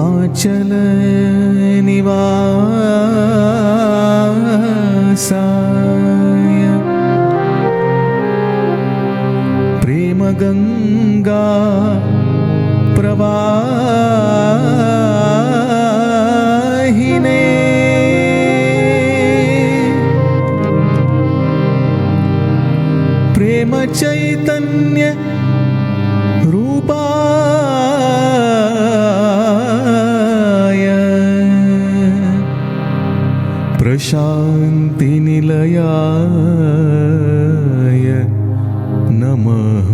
प्रेमाचल निवासाय प्रेम गंगा प्रवाहिने प्रेम चैतन्य रूपाय प्रशांति निलयाय नमः।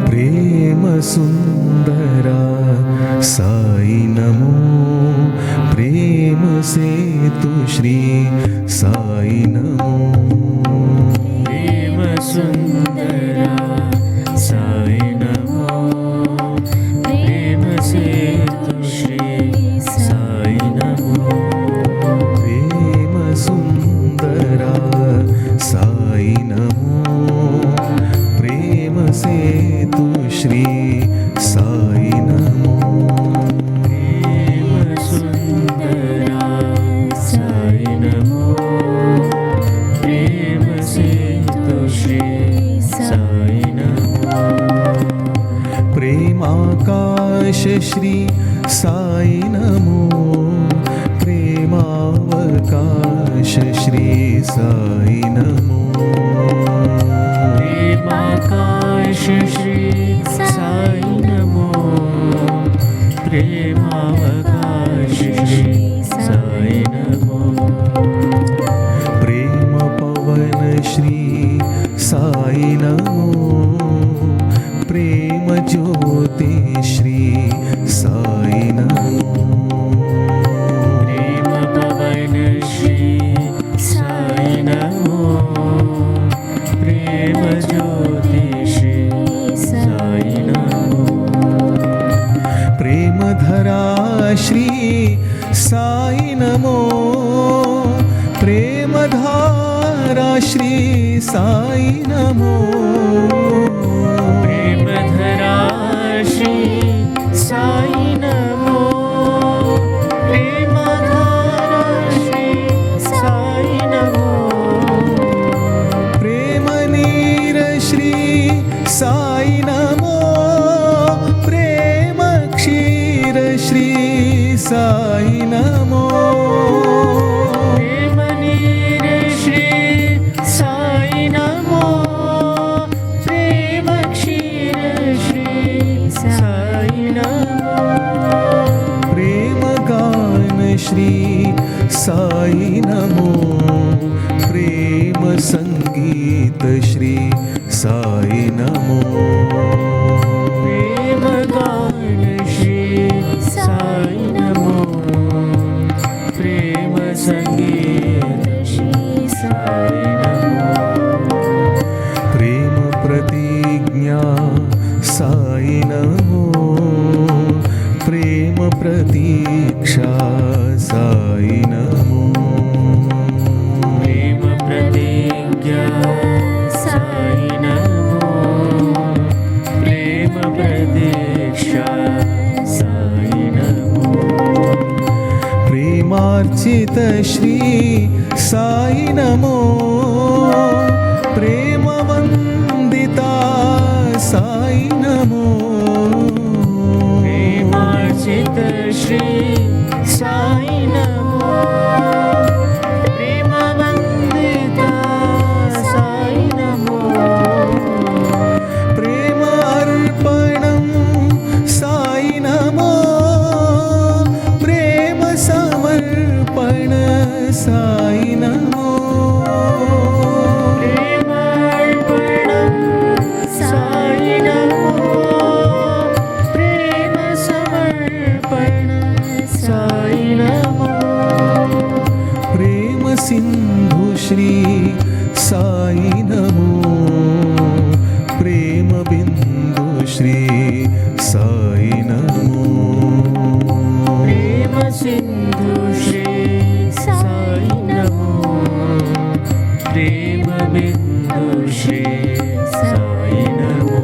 प्रेम सुंदरा साई नमो, प्रेम सेतु श्री साई नमो। प्रेम सुंदरा साई नमो, प्रेम सेतु श्री साई नमो। प्रेम सुंदरा साई नमो, प्रेम सेतु श्री साई नमो। प्रेम सुंदरा साई नमो, प्रेम सेतु श्री साई नमो। प्रेमाकाश श्री साई नमो, प्रेमावकाश श्री साई नमो। प्रेमाकाश श्री साई नमो, प्रेमावकाश श्री साई नमो। प्रेम पवन श्री साई नमो, प्रेम ज्योति श्री साई नमो। प्रेम पवन श्री साई नमो, प्रेम ज्योति श्री साई नमो। प्रेम धरा श्री साई नमो, प्रेम धारा श्री साई नमो। प्रेम धरा श्री साई नमो, प्रेम धारा श्री साई नमो। प्रेम नीर श्री साई नमो, प्रेम क्षीर श्री साई नमो। प्रेम नीर श्री साई नमो, प्रेम क्षीर श्री साई नमो। प्रेम गान श्री साई नमो, प्रेम संगीत श्री साई नमो। प्रेम गान श्री साई नमो, प्रेम संगीत श्री साई नमो। प्रेम प्रतिज्ञा साई नमो, प्रेम प्रतीक्षा साई नमो। प्रेम प्रतिज्ञा साई नमो, प्रेम प्रतीक्षा साई नमो। प्रेमार्चित श्री साई नमो, प्रेम वंदिता साई नमो। प्रेमार्चित श्री साई नमो, प्रेम वंदिता साई नमो। प्रेम अर्पणं साई नमो, प्रेम समर्पण साई नमो। प्रेमार्पणं साई नमो, प्रेम समर्पण साई नमो। प्रेम सिंधु श्री साई नमो, प्रेम बिंदु श्री साई नमो। प्रेम सिंधु श्री साई नमो, శ్రీ సాయి నమో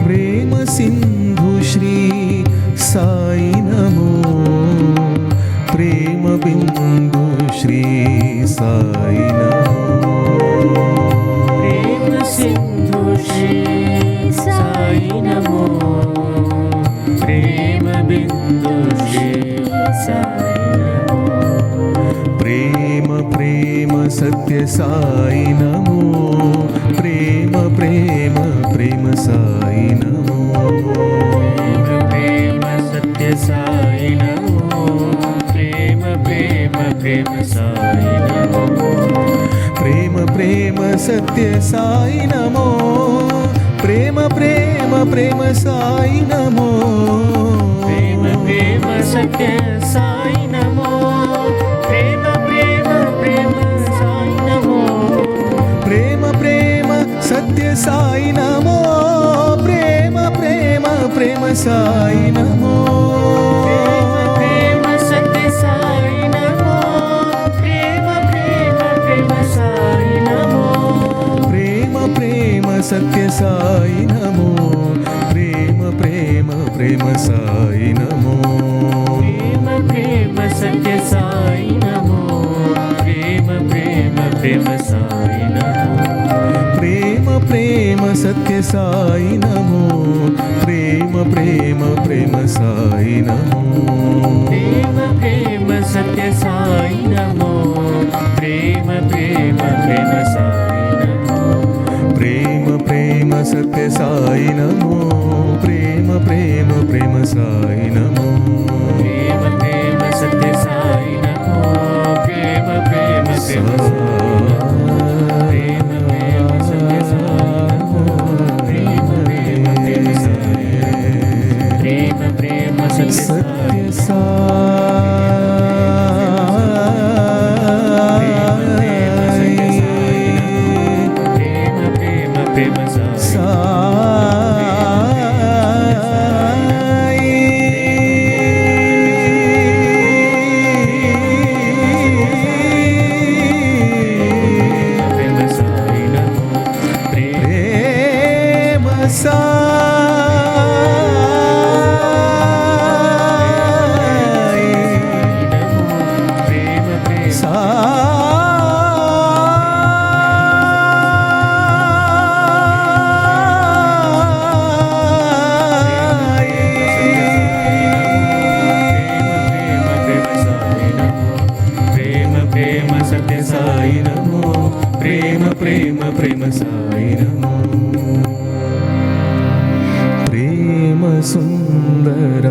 ప్రేమ సింధు శ్రీ సాయి నమో ప్రేమ బిందు శ్రీ సాయి నమో ప్రేమ సింధు శ్రీ సాయి నమో ప్రేమ బిందు శ్రీ సాయి నమో ప్రేమ ప్రేమ సత్య సాయి నమో ప్రేమ ప్రేమ ప్రేమ సాయి నమో ప్రేమ సత్య సాయి నమో ప్రేమ ప్రేమ ప్రేమ సాయి నమో ప్రేమ ప్రేమ సత్య సాయి నమో ప్రేమ ప్రేమ ప్రేమ సాయి నమో ప్రేమ ప్రేమ సత్య సాయి నమో ప్రేమ ప్రేమ ప్రేమ సాయి నమో ప్రేమ ప్రేమ సత్య సాయి నమో ప్రేమ ప్రేమ ప్రేమ సాయి నమో ప్రేమ సత్య సాయి నమో ప్రేమ ప్రేమ ప్రేమ సాయి నమో ప్రేమ ప్రేమ సత్య సాయి నమో ప్రేమ ప్రేమ ప్రేమ సాయి నమో ప్రేమ ప్రేమ సత్య సాయి నమో ప్రేమ ప్రేమ ప్రేమ సాయి నమో ప్రేమ ప్రేమ సత్య సాయి నమో ప్రేమ ప్రేమ ప్రేమ సాయి నమో ప్రేమ ప్రేమ సత్య సాయి నమో ప్రేమ ప్రేమ ప్రేమ సాయి నమో ప్రేమ ప్రేమ సత్య సాయి నమో ప్రేమ ప్రేమ ప్రేమ సాయి నమో ప్రేమ ప్రేమ సత్య సాయి నమో ప్రేమ ప్రేమ ప్రేమ సాయి నమో ప్రేమ ప్రేమ సత్య సాయి నమో ప్రేమ ప్రేమ ప్రేమ సాయి ప్రేమ ప్రేమ సత్య సత్య సాయి ప్రేమ ప్రేమ ప్రేమ సాయి ప్రేమ సాయి నమో ప్రేమ నమో ప్రేమ ప్రేమ ప్రేమ ప్రేమ సత్య సాయి నమో ప్రేమ ప్రేమ ప్రేమ సాయి నమో ప్రేమ సుందర